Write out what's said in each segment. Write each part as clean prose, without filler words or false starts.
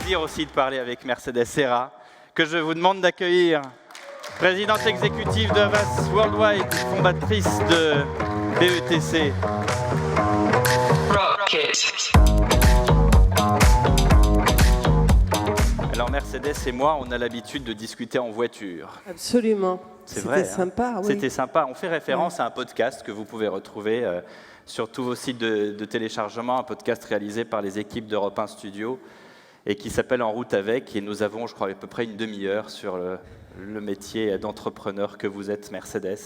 plaisir aussi de parler avec Mercedes Serra, que je vous demande d'accueillir, présidente exécutive de Havas Worldwide, fondatrice de BETC. Alors Mercedes et moi, on a l'habitude de discuter en voiture. Absolument. C'est vrai. C'était sympa, oui. C'était sympa. On fait référence à un podcast que vous pouvez retrouver sur tous vos sites de téléchargement, un podcast réalisé par les équipes d'Europe 1 Studio et qui s'appelle En route avec. Et nous avons, je crois, à peu près une demi-heure sur le métier d'entrepreneur que vous êtes, Mercedes.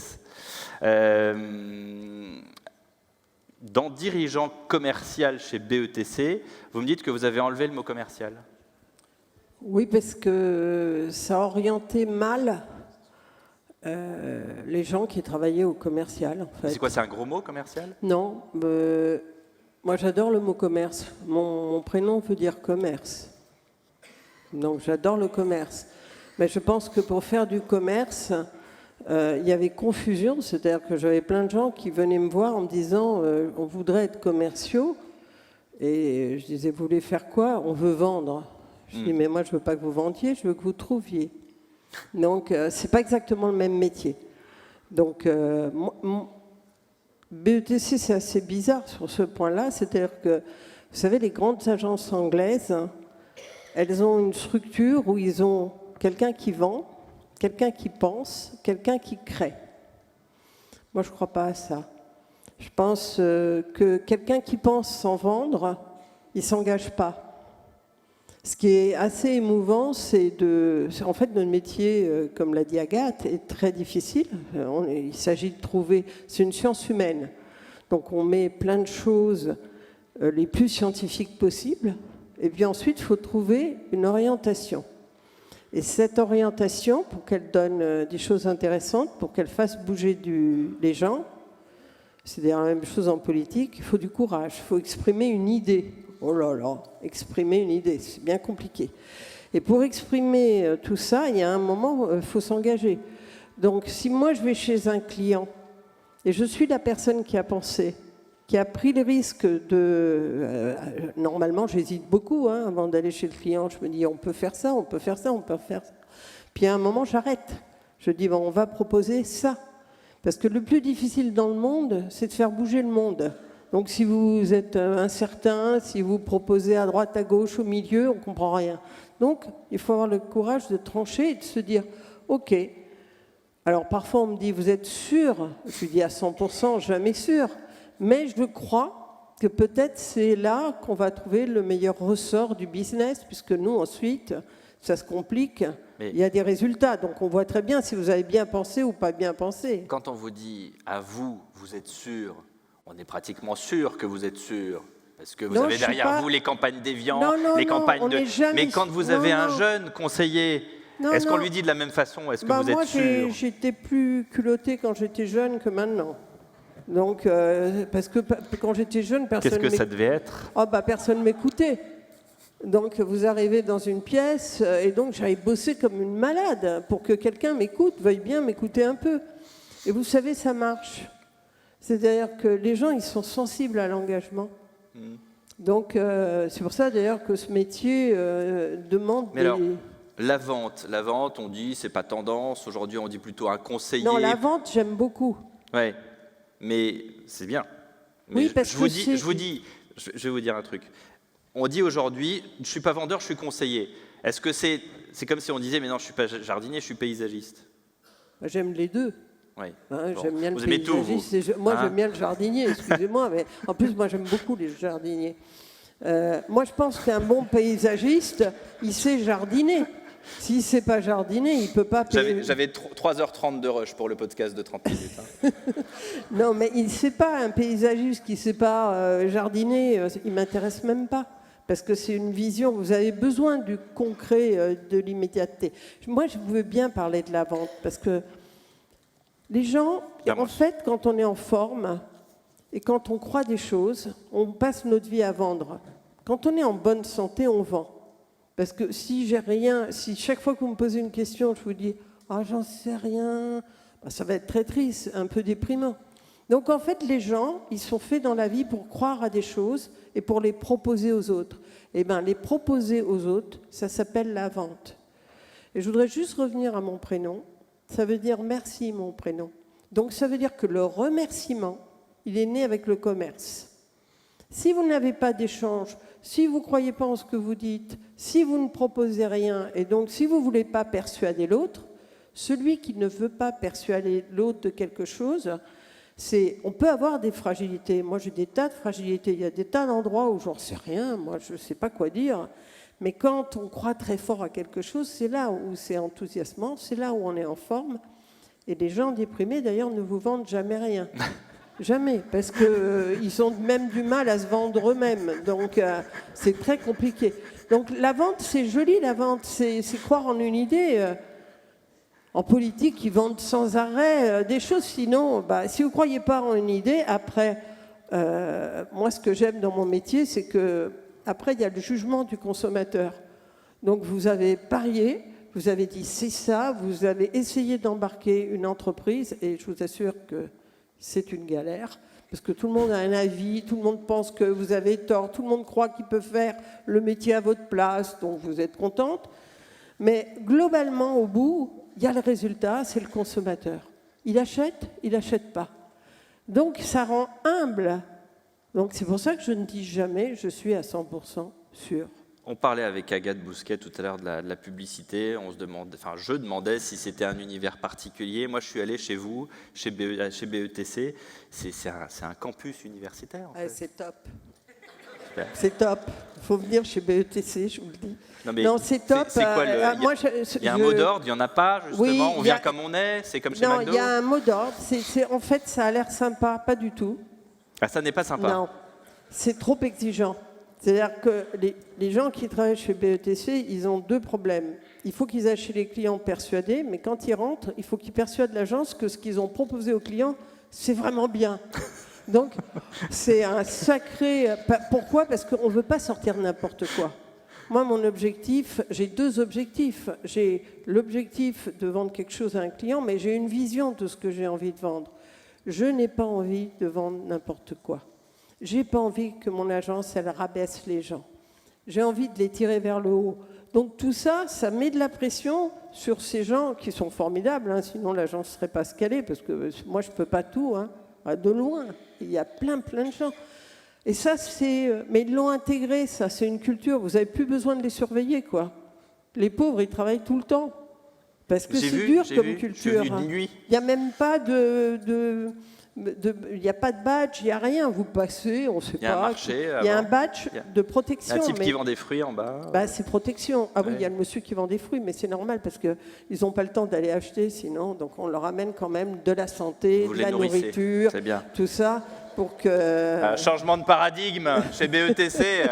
Dans dirigeant commercial chez BETC, vous me dites que vous avez enlevé le mot commercial. Oui, parce que ça orientait mal les gens qui travaillaient au commercial, en fait. C'est quoi, c'est un gros mot, commercial ? Non, moi j'adore le mot commerce. Mon prénom veut dire commerce. Donc j'adore le commerce. Mais je pense que pour faire du commerce, il y avait confusion, c'est-à-dire que j'avais plein de gens qui venaient me voir en me disant on voudrait être commerciaux. Et je disais, vous voulez faire quoi ? On veut vendre. Je dis, mais moi je ne veux pas que vous vendiez, je veux que vous trouviez. Donc ce n'est pas exactement le même métier. Donc BETC, c'est assez bizarre sur ce point-là, c'est-à-dire que, vous savez, les grandes agences anglaises, elles ont une structure où ils ont quelqu'un qui vend, quelqu'un qui pense, quelqu'un qui crée. Moi, je ne crois pas à ça. Je pense que quelqu'un qui pense sans vendre, il ne s'engage pas. Ce qui est assez émouvant, c'est en fait, notre métier, comme l'a dit Agathe, est très difficile. Il s'agit de trouver... C'est une science humaine. Donc, on met plein de choses les plus scientifiques possibles. Et puis ensuite, il faut trouver une orientation. Et cette orientation, pour qu'elle donne des choses intéressantes, pour qu'elle fasse bouger les gens, c'est d'ailleurs la même chose en politique, il faut du courage, il faut exprimer une idée. Oh là là, exprimer une idée, c'est bien compliqué. Et pour exprimer tout ça, il y a un moment, il faut s'engager. Donc si moi je vais chez un client, et je suis la personne qui a pensé, qui a pris le risque de... normalement, j'hésite beaucoup avant d'aller chez le client. Je me dis, on peut faire ça, on peut faire ça, on peut faire ça. Puis à un moment, j'arrête. Je dis, bon, on va proposer ça. Parce que le plus difficile dans le monde, c'est de faire bouger le monde. Donc si vous êtes incertain, si vous proposez à droite, à gauche, au milieu, on ne comprend rien. Donc il faut avoir le courage de trancher et de se dire, OK. Alors parfois on me dit, vous êtes sûr ? Je dis à 100%, jamais sûr. Mais je crois que peut-être c'est là qu'on va trouver le meilleur ressort du business, puisque nous ensuite, ça se complique. Mais il y a des résultats, donc on voit très bien si vous avez bien pensé ou pas bien pensé. Quand on vous dit à vous, vous êtes sûr, on est pratiquement sûr que vous êtes sûr, parce que vous avez derrière vous les campagnes d'Evian, les campagnes de... Mais quand vous avez un jeune conseiller, est-ce qu'on lui dit de la même façon ? Est-ce que vous êtes sûr ? Moi, j'étais plus culottée quand j'étais jeune que maintenant. Donc, parce que quand j'étais jeune, personne... Qu'est-ce que ça devait être ? Personne ne m'écoutait. Donc vous arrivez dans une pièce et donc j'allais bosser comme une malade pour que quelqu'un m'écoute, veuille bien m'écouter un peu. Et vous savez, ça marche. C'est-à-dire que les gens, ils sont sensibles à l'engagement. Donc c'est pour ça d'ailleurs que ce métier demande Alors, la vente, on dit, c'est pas tendance. Aujourd'hui, on dit plutôt un conseiller. Non, la vente, j'aime beaucoup. Ouais, mais c'est bien. Mais oui, parce je vais vous dire un truc. On dit aujourd'hui, je ne suis pas vendeur, je suis conseiller. Est-ce que c'est comme si on disait, mais non, je ne suis pas jardinier, je suis paysagiste ? J'aime les deux. Oui. J'aime bien vous le aimez tout, vous. Moi, j'aime bien le jardinier, excusez-moi, mais en plus, moi, j'aime beaucoup les jardiniers. Moi, je pense qu'un bon paysagiste, il sait jardiner. S'il ne sait pas jardiner, il ne peut pas... J'avais 3h30 de rush pour le podcast de 30 minutes. Non, mais il ne sait pas, un paysagiste qui ne sait pas jardiner, il ne m'intéresse même pas. Parce que c'est une vision, vous avez besoin du concret, de l'immédiateté. Moi, je veux bien parler de la vente, parce que les gens, en fait, quand on est en forme et quand on croit des choses, on passe notre vie à vendre. Quand on est en bonne santé, on vend. Parce que si j'ai rien, si chaque fois que vous me posez une question, je vous dis « Ah, j'en sais rien », ça va être très triste, un peu déprimant. Donc en fait, les gens, ils sont faits dans la vie pour croire à des choses et pour les proposer aux autres. Eh bien, les proposer aux autres, ça s'appelle la vente. Et je voudrais juste revenir à mon prénom. Ça veut dire merci, mon prénom. Donc ça veut dire que le remerciement, il est né avec le commerce. Si vous n'avez pas d'échange, si vous ne croyez pas en ce que vous dites, si vous ne proposez rien, et donc si vous ne voulez pas persuader l'autre, celui qui ne veut pas persuader l'autre de quelque chose, on peut avoir des fragilités. Moi, j'ai des tas de fragilités. Il y a des tas d'endroits où j'en sais rien, moi, je ne sais pas quoi dire. Mais quand on croit très fort à quelque chose, c'est là où c'est enthousiasmant, c'est là où on est en forme. Et les gens déprimés, d'ailleurs, ne vous vendent jamais rien. Jamais, parce qu'ils ont même du mal à se vendre eux-mêmes. Donc, c'est très compliqué. Donc, la vente, c'est joli, la vente. C'est croire en une idée. En politique, ils vendent sans arrêt des choses. Sinon, si vous ne croyez pas en une idée, après, moi, ce que j'aime dans mon métier, c'est que après, il y a le jugement du consommateur. Donc, vous avez parié, vous avez dit c'est ça, vous avez essayé d'embarquer une entreprise, et je vous assure que c'est une galère, parce que tout le monde a un avis, tout le monde pense que vous avez tort, tout le monde croit qu'il peut faire le métier à votre place, donc vous êtes contente. Mais globalement, au bout, il y a le résultat, c'est le consommateur. Il achète pas. Donc, ça rend humble. Donc, c'est pour ça que je ne dis jamais je suis à 100% sûr. On parlait avec Agathe Bousquet tout à l'heure de la publicité. Je demandais si c'était un univers particulier. Moi, je suis allé chez vous, chez BETC. C'est un campus universitaire. En fait. C'est top. Super. C'est top. Il faut venir chez BETC, je vous le dis. Non, c'est top. C'est quoi il y a un mot d'ordre, il n'y en a pas, justement. Oui, on vient comme on est, c'est comme chez McDo. Non, il y a un mot d'ordre. En fait, ça a l'air sympa, pas du tout. Ah, ça n'est pas sympa. Non, c'est trop exigeant. C'est-à-dire que les gens qui travaillent chez BETC, ils ont deux problèmes. Il faut qu'ils aient chez les clients persuadés, mais quand ils rentrent, il faut qu'ils persuadent l'agence que ce qu'ils ont proposé aux clients, c'est vraiment bien. Donc, c'est un sacré... Pourquoi ? Parce qu'on ne veut pas sortir n'importe quoi. Moi, mon objectif, j'ai deux objectifs. J'ai l'objectif de vendre quelque chose à un client, mais j'ai une vision de ce que j'ai envie de vendre. Je n'ai pas envie de vendre n'importe quoi. Je n'ai pas envie que mon agence, elle rabaisse les gens. J'ai envie de les tirer vers le haut. Donc tout ça, ça met de la pression sur ces gens qui sont formidables, hein, sinon l'agence ne serait pas ce qu'elle est, parce que moi, je ne peux pas tout, hein, de loin. Il y a plein de gens. Et ça, mais ils l'ont intégré, ça, c'est une culture. Vous n'avez plus besoin de les surveiller, quoi. Les pauvres, ils travaillent tout le temps. Parce que c'est dur comme culture. Il n'y a même pas il n'y a pas de badge, il n'y a rien. Vous passez, on ne sait pas. Il y a un marché. Il y a un badge de protection. Il y a un type qui vend des fruits en bas. C'est protection. Ah oui, il y a le monsieur qui vend des fruits, mais c'est normal parce qu'ils n'ont pas le temps d'aller acheter sinon. Donc on leur amène quand même de la santé, de la nourriture, tout ça. Pour que... changement de paradigme chez BETC.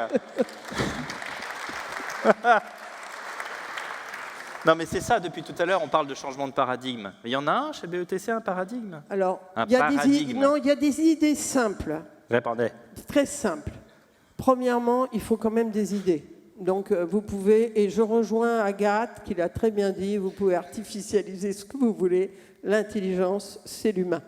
Non, mais c'est ça, depuis tout à l'heure, on parle de changement de paradigme. Il y en a un chez BETC, un paradigme ? Alors, il y a des idées simples. Répondez. Très simples. Premièrement, il faut quand même des idées. Donc, vous pouvez, et je rejoins Agathe, qui l'a très bien dit, vous pouvez artificialiser ce que vous voulez. L'intelligence, c'est l'humain.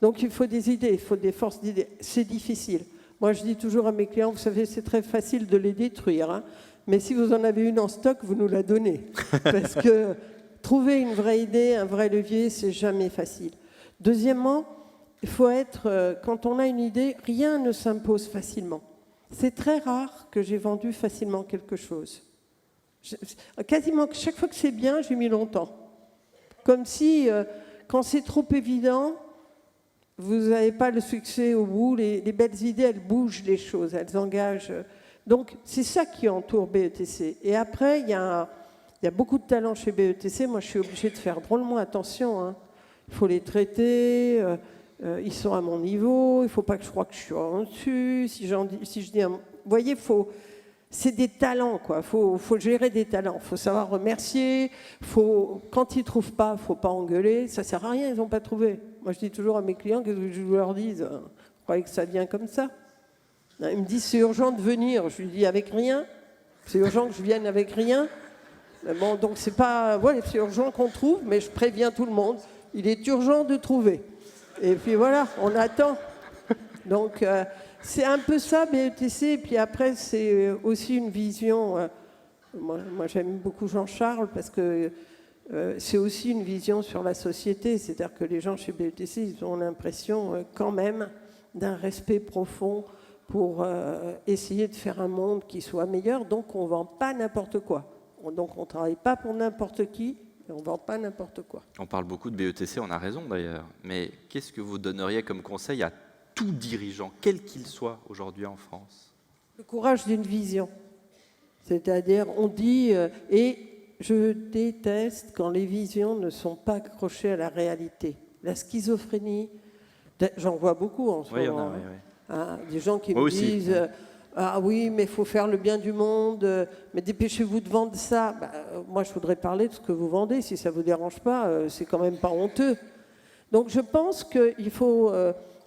Donc, il faut des idées, il faut des forces d'idées. C'est difficile. Moi, je dis toujours à mes clients, vous savez, c'est très facile de les détruire, hein. Mais si vous en avez une en stock, vous nous la donnez. Parce que trouver une vraie idée, un vrai levier, c'est jamais facile. Deuxièmement, il faut quand on a une idée, rien ne s'impose facilement. C'est très rare que j'ai vendu facilement quelque chose. Quasiment chaque fois que c'est bien, j'ai mis longtemps. Comme si, quand c'est trop évident, vous n'avez pas le succès au bout. Les belles idées, elles bougent les choses, elles engagent... Donc, c'est ça qui entoure BETC. Et après, il y a beaucoup de talents chez BETC. Moi, je suis obligée de faire drôlement attention, hein. Il faut les traiter, ils sont à mon niveau, il ne faut pas que je croie que je suis en dessus. Si je dis... Vous voyez, c'est des talents, quoi. Il faut gérer des talents. Il faut savoir remercier. Quand ils ne trouvent pas, il ne faut pas engueuler. Ça ne sert à rien, ils n'ont pas trouvé. Moi, je dis toujours à mes clients, qu'est-ce que je leur dise ? Vous croyez que ça vient comme ça ? Il me dit, c'est urgent de venir. Je lui dis, avec rien. C'est urgent que je vienne avec rien. Bon, donc c'est pas... Ouais, c'est urgent qu'on trouve, mais je préviens tout le monde. Il est urgent de trouver. Et puis voilà, on attend. Donc, c'est un peu ça, BETC. Et puis après, c'est aussi une vision. Moi, j'aime beaucoup Jean-Charles parce que c'est aussi une vision sur la société. C'est-à-dire que les gens chez BETC, ils ont l'impression quand même d'un respect profond pour essayer de faire un monde qui soit meilleur. Donc, on ne vend pas n'importe quoi. Donc, on ne travaille pas pour n'importe qui. Et on ne vend pas n'importe quoi. On parle beaucoup de BETC, on a raison d'ailleurs. Mais qu'est-ce que vous donneriez comme conseil à tout dirigeant, quel qu'il soit aujourd'hui en France? Le courage d'une vision. C'est-à-dire, on dit, et je déteste quand les visions ne sont pas accrochées à la réalité. La schizophrénie, j'en vois beaucoup en ce moment. Des gens qui me disent, ah oui, mais il faut faire le bien du monde, mais dépêchez-vous de vendre ça. Moi, je voudrais parler de ce que vous vendez, si ça ne vous dérange pas, c'est quand même pas honteux. Donc, je pense qu'il faut...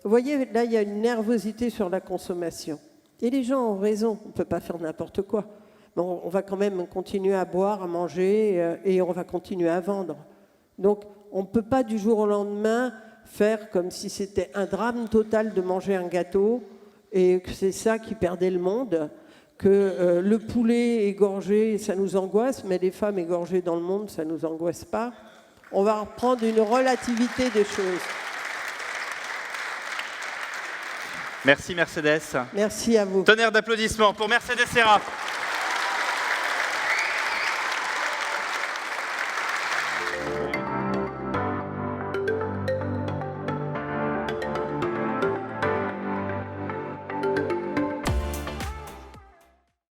vous voyez, là, il y a une nervosité sur la consommation. Et les gens ont raison, on ne peut pas faire n'importe quoi. Bon, on va quand même continuer à boire, à manger, et on va continuer à vendre. Donc, on ne peut pas du jour au lendemain faire comme si c'était un drame total de manger un gâteau, et que c'est ça qui perdait le monde, que le poulet égorgé, ça nous angoisse, mais les femmes égorgées dans le monde, ça ne nous angoisse pas. On va reprendre une relativité des choses. Merci Mercedes. Merci à vous. Tonnerre d'applaudissements pour Mercedes Serra.